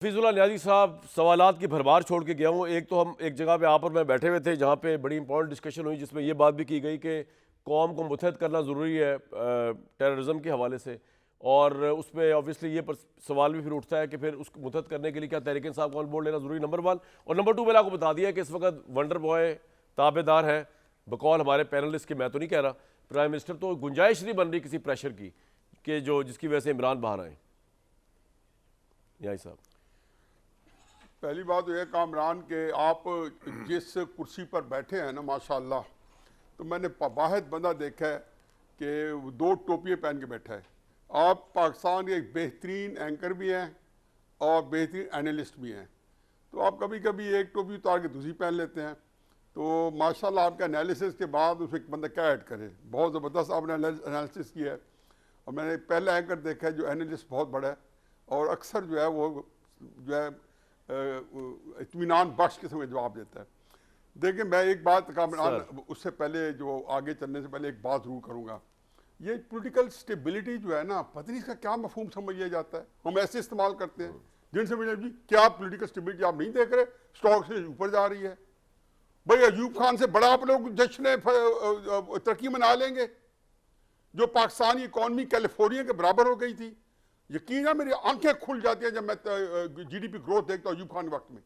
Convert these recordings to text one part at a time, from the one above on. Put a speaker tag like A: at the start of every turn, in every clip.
A: हफीजुल्लाह न्याजी साहब, सवालात की भरमार छोड़ के गया हूँ। एक तो हम एक जगह पे यहाँ पर मैं बैठे हुए थे जहाँ पे बड़ी इंपॉर्टेंट डिस्कशन हुई, जिसमें ये बात भी की गई कि कौम को मुत्तहद करना ज़रूरी है टेररिज्म के हवाले से। और उसमें ऑब्वियसली ये सवाल भी फिर उठता है कि फिर उसको मुत्तहद करने के लिए क्या तहरीक इंसाफ को ऑन बोर्ड लेना ज़रूरी, नंबर 1। और नंबर 2, मैंने आपको बता दिया कि इस वक्त वंडर बॉय ताबेदार है बकौल हमारे पैनलिस्ट के। मैं तो नहीं कह रहा प्राइम मिनिस्टर, तो गुंजाइश नहीं बन रही किसी प्रेशर की कि जो जिसकी वजह से इमरान बाहर आए। यही साहब,
B: पहली बात तो यह कामरान के आप जिस कुर्सी पर बैठे हैं ना, माशाल्लाह, तो मैंने वाहिद बंदा देखा है कि 2 टोपियाँ पहन के बैठा है। आप पाकिस्तान के एक बेहतरीन एंकर भी हैं और बेहतरीन एनालिस्ट भी हैं, तो आप कभी कभी एक टोपी उतार के दूसरी पहन लेते हैं। तो माशाल्लाह आपके एनालिसिस के बाद उसमें एक बंदा क्या ऐड करे, बहुत ज़बरदस्त आपने एनालिसिस किया है। और मैंने पहला एंकर देखा है जो एनालिस्ट बहुत बड़ा है और अक्सर जो है वो जो है इत्मीनान बख्श किस्म का जवाब देता है। देखिए, मैं एक बात कामरान उससे पहले जो आगे चलने से पहले एक बात जरूर करूँगा। ये पॉलिटिकल स्टेबिलिटी जो है ना, पता नहीं इसका क्या मफहूम समझ लिया जाता है। हम ऐसे इस्तेमाल करते हैं जिनसे मुझे जी क्या पॉलिटिकल स्टेबिलिटी आप नहीं देख रहे, स्टॉक से ऊपर जा रही है। भाई अयूब खान से बड़ा आप लोग जश्न तरक्की मना लेंगे। जो पाकिस्तानी इकॉनमी कैलिफोर्निया के बराबर हो गई थी, यकीन है मेरी आंखें खुल जाती हैं जब मैं जीडीपी ग्रोथ देखता हूँ अयूब खान वक्त में।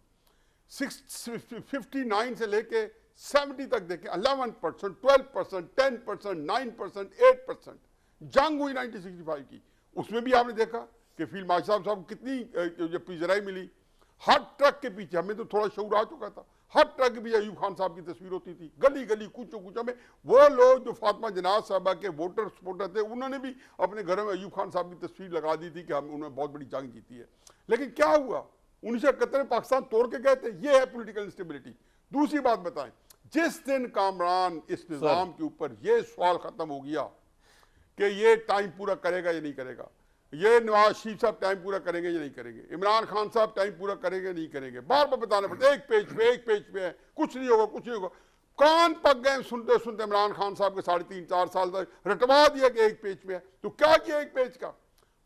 B: 59 से लेके 70 तक देखें, 11%, 12%, 10%, 9%, 8%। जंग हुई 1965 की, उसमें भी आपने देखा कि फील्ड मार्शल साहब को कितनी पिजराई मिली। हर ट्रक के पीछे, हमें तो थोड़ा शऊर आ चुका था, हर ट्रक के पीछे अयूब खान साहब की तस्वीर होती थी, गली गली कूचों कूचों में। वो लोग जो फातिमा जनाज साहबा के वोटर सपोर्टर थे, उन्होंने भी अपने घरों में अयूब खान साहब की तस्वीर लगा दी थी कि हम उन्होंने बहुत बड़ी जंग जीती है। लेकिन क्या हुआ, 1971 में पाकिस्तान तोड़ के गए थे। ये है पॉलिटिकल इंस्टेबिलिटी। दूसरी बात बताएं, जिस दिन कामरान इस निज़ाम के ऊपर ये सवाल खत्म हो गया कि ये टाइम पूरा करेगा या नहीं करेगा, ये नवाज शरीफ साहब टाइम पूरा करेंगे या नहीं करेंगे, इमरान खान साहब टाइम पूरा करेंगे नहीं करेंगे, बार बार बताना पड़ता है, एक पेज पे है, कुछ नहीं होगा, कुछ नहीं होगा। कान पक गए सुनते सुनते। इमरान खान साहब के 3.5-4 साल तक रटवा दिया कि एक पेज पे है। तो क्या किया एक पेज का?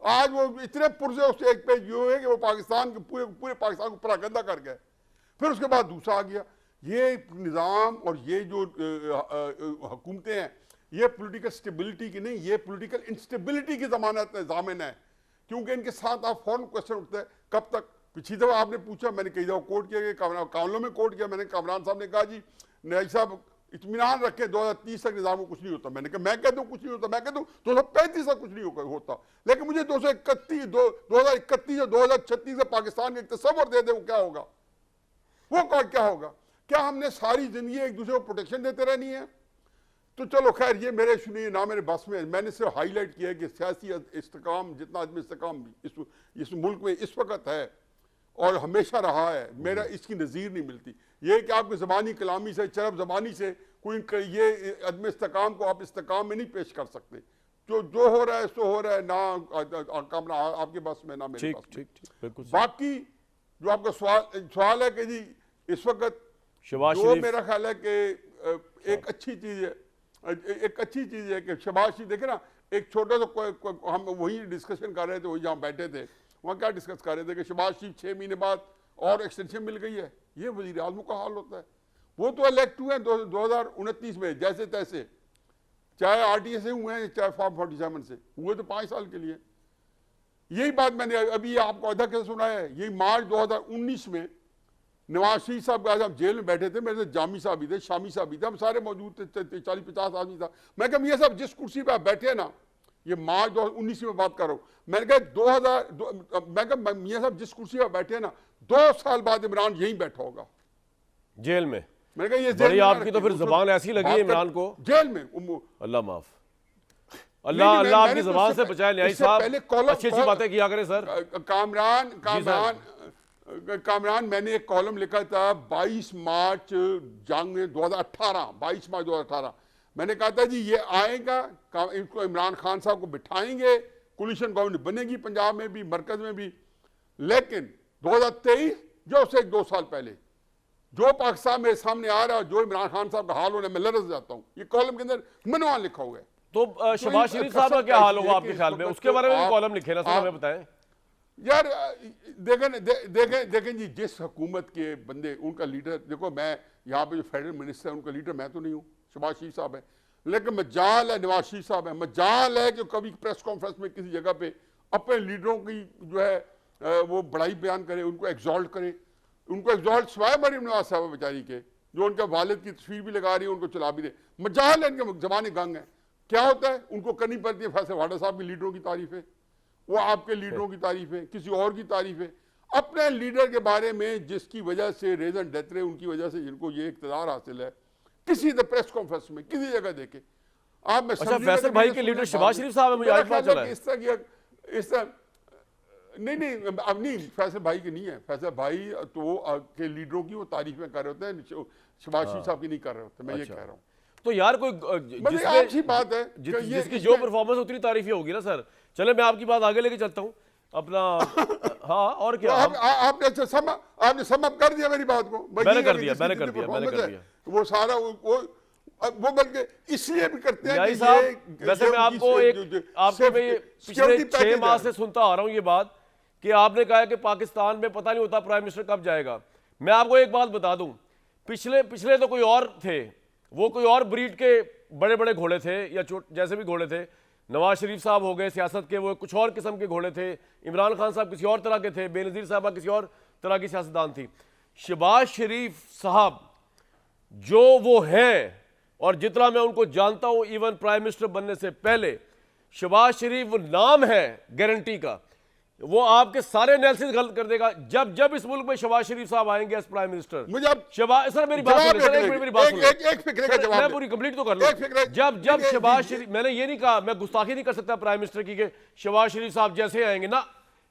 B: आज वो इतने पुरजे उससे एक पेज ये हुए कि वो पाकिस्तान के पूरे पाकिस्तान को परागंदा कर गए। फिर उसके बाद दूसरा आ गया। ये निज़ाम और ये जो हुकूमतें हैं, ये पॉलिटिकल स्टेबिलिटी की नहीं, ये पॉलिटिकल इंस्टेबिलिटी की जमानत है, जामिन है। क्योंकि इनके साथ आप फौरन क्वेश्चन उठता है, कब तक? पिछली दफा आपने पूछा, मैंने कई दफा कोर्ट किया, कानूनों में कोर्ट किया। मैंने कामरान साहब ने कहा जी न्याजी साहब इत्मीनान रखे 2030 तक निज़ाम को कुछ नहीं होता। मैंने कहा मैं कहता हूँ कुछ नहीं होता, मैं कहता हूँ 235 तक कुछ नहीं होता। लेकिन मुझे 2031 या 2036 से पाकिस्तान का एक तस्वर दे दे, वो क्या होगा? वो क्या होगा? क्या हमने सारी जिंदगी एक दूसरे को प्रोटेक्शन देते रहनी है? तो चलो खैर, ये मेरे सुनिए ना मेरे बस में। मैंने सिर्फ हाईलाइट किया है कि सियासी इस्तेकाम, जितना आदमी इस्तेकाम इस मुल्क में इस वक्त है और हमेशा रहा है, मेरा इसकी नज़ीर नहीं मिलती। ये कि आपकी ज़बानी कलामी से, चरब ज़बानी से कोई ये अदम इस्तेकाम को आप इस्तेकाम में नहीं पेश कर सकते। जो हो रहा है सो हो रहा है, ना आपके बस में ना मेरे बस में। बाकी जो आपका सवाल है कि जी इस वक्त जो मेरा ख्याल है कि एक अच्छी चीज़ है कि शहबाज शरीफ, देखे ना, एक छोटा सा हम वही डिस्कशन कर रहे थे, वही जहाँ बैठे थे वहाँ क्या डिस्कस कर रहे थे कि शहबाज शरीफ 6 महीने बाद और एक्सटेंशन मिल गई है। ये वज़ीर आज़म का हाल होता है। वो तो इलेक्ट हुए हैं 2029 में जैसे तैसे, चाहे RTA से हुए हैं चाहे फॉर्म 47 से हुए, तो 5 साल के लिए। यही बात मैंने अभी आपको आधा कैसे सुनाया है। यही मार्च 2019 में नवाज शरीफ साहब आज हम जेल में बैठे थे, मेरे से जामी साहब भी थे, शामी साहब भी थे, हम सारे मौजूद थे, 40-50 आदमी था। मैं कहा मियाँ साहब जिस कुर्सी पर आप बैठे हैं ना, ये मार्च 2019 में बात कर रहा हूँ, मैंने कहा मैं कहा मियाँ साहब जिस कुर्सी पर बैठे हैं ना, 2 साल बाद इमरान यहीं बैठा होगा
A: जेल में।
B: मैंने कहा ये
A: जेल आपकी तो फिर जुबान ऐसी लगी है इमरान को
B: जेल में।
A: अल्लाह माफ, अल्लाह आपकी जुबान से बचाए न्याजी साहब, अच्छी बातें किया करें सर।
B: कामरान मैंने एक कॉलम लिखा था 22 मार्च जंग में 2018। मैंने कहा था जी ये आएगा, इनको इमरान खान साहब को बिठाएंगे, कोलिशन गवर्नमेंट बनेगी पंजाब में भी, मरकज में भी। लेकिन 2023 जो उससे 2 साल पहले जो पाकिस्तान मेरे सामने आ रहा है, जो इमरान खान साहब का हाल होने में लरस जाता हूँ। ये कॉलम के अंदर मनवान लिखा हुआ है।
A: तो शहबाज शरीफ साहब का क्या हाल होगा आपके ख्याल में? उसके बारे में भी कॉलम लिखे ना सर, हमें बताएं।
B: यार देखें जी, जिस हुकूमत के बंदे, उनका लीडर, देखो मैं यहाँ पे जो फेडरल मिनिस्टर है उनका लीडर मैं तो नहीं हूँ, शहबाज शरीफ साहब है, लेकिन मजाल है नवाज शरीफ साहब है, मजाल है कि कभी प्रेस कॉन्फ्रेंस में किसी जगह पे अपने लीडरों की जो है वो बड़ाई बयान करें, उनको एग्जॉल्ट करें। उनको एग्जॉल्ट सिवाय मरीम नवाज साहब बेचारी के, जो उनके वालिद की तस्वीर भी लगा रही है, उनको चला भी दे, मजाल है, इनके जबानी गंग है। क्या होता है, उनको करनी पड़ती है फैसल वाडा साहब की लीडरों की तारीफ है, वो आपके लीडरों की तारीफ है, किसी और की तारीफ है, अपने लीडर के बारे में जिसकी वजह से रेजन डेथ रहे, उनकी वजह से जिनको ये इख्तियार हासिल है, किसी प्रेस कॉन्फ्रेंस में किसी जगह देखे आप में
A: अच्छा, फैसल भाई के लीडर शहबाज शरीफ साहब है, मुझे आज पता चला है।
B: इस तरह नहीं अब नहीं, फैसल भाई की नहीं है, फैसल भाई तो के लीडरों की वो तारीफें कर रहे होते हैं, शहबाज शरीफ साहब की नहीं कर रहे होते, मैं ये कह रहा हूँ।
A: तो यार कोई
B: अच्छी बात है
A: जिसकी जो परफॉर्मेंस उतनी तारीफ ही होगी ना सर। चले मैं आपकी बात आगे लेके चलता हूँ अपना। हाँ, और क्या
B: आपने सम अप कर दिया मेरी बात को।
A: मैंने कर दिया
B: वो सारा वो बल्कि इसलिए भी करते हैं
A: साहब। वैसे मैं आपको आपके पिछले 6 माह से सुनता आ रहा हूँ ये बात कि आपने कहा है कि पाकिस्तान में पता नहीं होता प्राइम मिनिस्टर कब जाएगा। मैं आपको एक बात बता दूं, पिछले तो कोई और थे, वो कोई और ब्रीड के बड़े बड़े घोड़े थे, या जैसे भी घोड़े थे। नवाज शरीफ साहब हो गए सियासत के, वो कुछ और किस्म के घोड़े थे। इमरान खान साहब किसी और तरह के थे, बेनज़ीर साहबा किसी और तरह की सियासतदान थी। शहबाज शरीफ साहब जो वो हैं, और जितना मैं उनको जानता हूं, इवन प्राइम मिनिस्टर बनने से पहले, शहबाज शरीफ नाम है गारंटी का, वो आपके सारे एनालिसिस गलत कर देगा। जब इस मुल्क में शहबाज शरीफ साहब आएंगे एज प्राइम मिनिस्टर,
B: मुझे अब
A: शहबाज सर मेरी बात सुनिए, मेरी बात सुनिए,
B: एक फिक्रे का जवाब
A: मैं पूरी कंप्लीट तो कर लूं। जब शहबाज शरीफ, मैंने ये नहीं कहा, मैं गुस्ताखी नहीं कर सकता प्राइम मिनिस्टर की कि शहबाज शरीफ साहब जैसे आएंगे ना,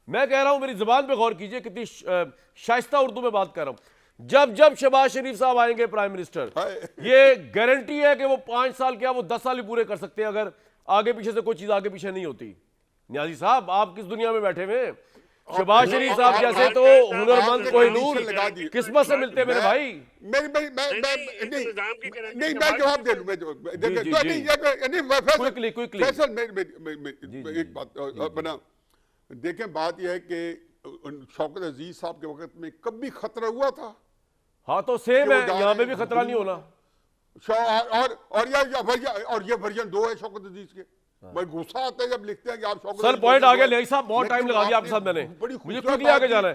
A: मैं कह रहा हूं, मेरी जुबान पे गौर कीजिए, कितनी शाइस्ता उर्दू में बात कर रहा हूं। जब शहबाज शरीफ साहब आएंगे प्राइम मिनिस्टर, ये गारंटी है कि वो 5 साल क्या, वो 10 साल ही पूरे कर सकते हैं, अगर आगे पीछे से कोई चीज आगे पीछे नहीं होती। न्याजी साहब, आप किस दुनिया में बैठे हुए? शहबाज शरीफ साहब जैसे तो हुनरमंद कोहिनूर किस्मत से मिलते मेरे भाई।
B: नहीं, मैं जवाब दे लूं। एक बात बना, देखें, बात यह है कि शौकत अजीज साहब के वक्त में कभी खतरा हुआ था?
A: हाँ, तो सेम है, यहाँ पे भी खतरा नहीं होना।
B: और ये वर्जन 2 है शौकत अजीज के। भाई गुस्सा आता है जब लिखते हैं कि आप शौकत।
A: सर पॉइंट आ गया, साहब बहुत टाइम लगा दिया आपके साथ मैंने, मुझे क्विकली आगे जाना है।